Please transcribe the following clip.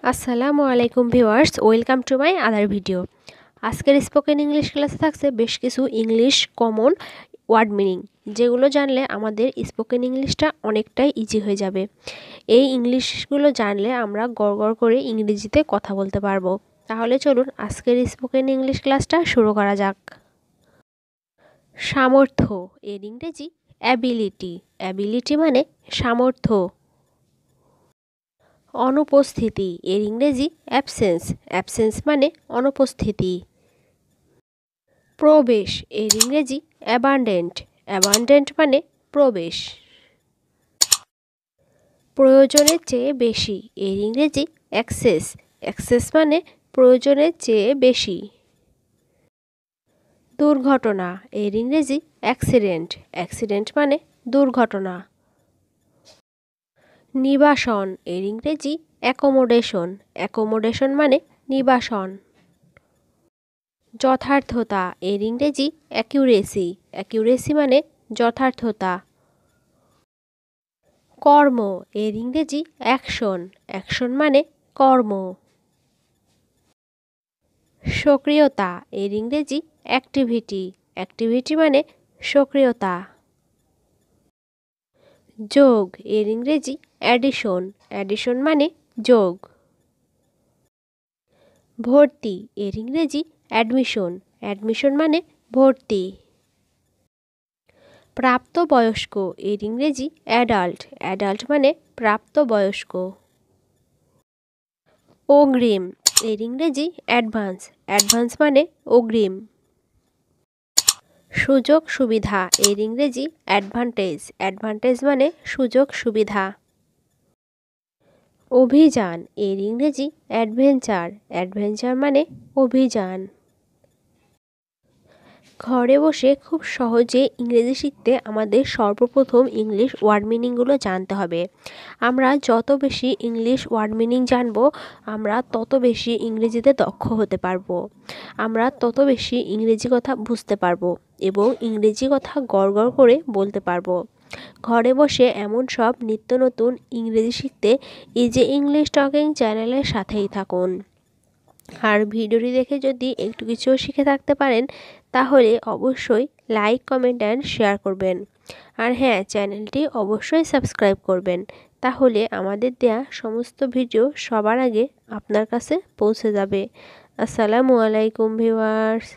আসসালামু আলাইকুম viewers, welcome to my other video. আজকের স্পোকেন ইংলিশ ক্লাসে থাকছে বেশ কিছু ইংলিশ কমন ওয়ার্ড মিনিং, যেগুলো জানলে আমাদের স্পোকেন ইংলিশটা অনেকটাই ইজি হয়ে যাবে। এই ইংলিশগুলো জানলে আমরা গড় করে ইংরেজিতে কথা বলতে পারবো। তাহলে চলুন আজকের স্পোকেন ইংলিশ ক্লাসটা শুরু করা যাক। সামর্থ্য এর ইংরেজি অ্যাবিলিটি। অ্যাবিলিটি মানে সামর্থ্য। অনুপস্থিতি এর ইংরেজি অ্যাবসেন্স। অ্যাবসেন্স মানে অনুপস্থিতি। প্রবেশ এর ইংরেজি অ্যাবান্ডেন্ট। অ্যাবান্ডেন্ট মানে প্রবেশ। প্রয়োজনের চেয়ে বেশি এর ইংরেজি এক্সেস। এক্সেস মানে প্রয়োজনের চেয়ে বেশি। দুর্ঘটনা এর ইংরেজি অ্যাক্সিডেন্ট। অ্যাক্সিডেন্ট মানে দুর্ঘটনা। নিবাসন এর ইংরেজি অ্যাকোমোডেশন। অ্যাকোমোডেশন মানে নিবাসন। যথার্থতা এর ইংরেজি অ্যাকিউরেসি। অ্যাকিউরেসি মানে যথার্থতা। কর্ম এর ইংরেজি অ্যাকশন। অ্যাকশন মানে কর্ম। সক্রিয়তা এর ইংরেজি অ্যাক্টিভিটি। অ্যাক্টিভিটি মানে সক্রিয়তা। যোগ এর ইংরেজি অ্যাডিশন। অ্যাডিশন মানে যোগ। ভর্তি এর ইংরেজি অ্যাডমিশন। অ্যাডমিশন মানে ভর্তি। প্রাপ্তবয়স্ক এর ইংরেজি অ্যাডাল্ট। অ্যাডাল্ট মানে প্রাপ্তবয়স্ক। অগ্রিম এর ইংরেজি অ্যাডভান্স। অ্যাডভান্স মানে অগ্রিম। সুযোগ সুবিধা এর ইংরেজি অ্যাডভান্টেজ। অ্যাডভান্টেজ মানে সুযোগ সুবিধা। অভিযান এর ইংরেজি অ্যাডভেঞ্চার। অ্যাডভেঞ্চার মানে অভিযান। ঘরে বসে খুব সহজে ইংরেজি শিখতে আমাদের সর্বপ্রথম ইংলিশ ওয়ার্ড মিনিংগুলো জানতে হবে। আমরা যত বেশি ইংলিশ ওয়ার্ড মিনিং জানবো, আমরা তত বেশি ইংরেজিতে দক্ষ হতে পারবো। আমরা তত বেশি ইংরেজি কথা বুঝতে পারবো এবং ইংরেজি কথা গড় করে বলতে পারবো। ঘরে বসে এমন সব নিত্য নতুন ইংরেজি শিখতে ইজি ইংলিশ টকিং চ্যানেলের সাথেই থাকুন। আর ভিডিওটি দেখে যদি একটু কিছুও শিখে থাকতে পারেন, তাহলে অবশ্যই লাইক, কমেন্ট অ্যান্ড শেয়ার করবেন। আর হ্যাঁ, চ্যানেলটি অবশ্যই সাবস্ক্রাইব করবেন, তাহলে আমাদের দেয়া সমস্ত ভিডিও সবার আগে আপনার কাছে পৌঁছে যাবে। আসসালামু আলাইকুম ভিউয়ার্স।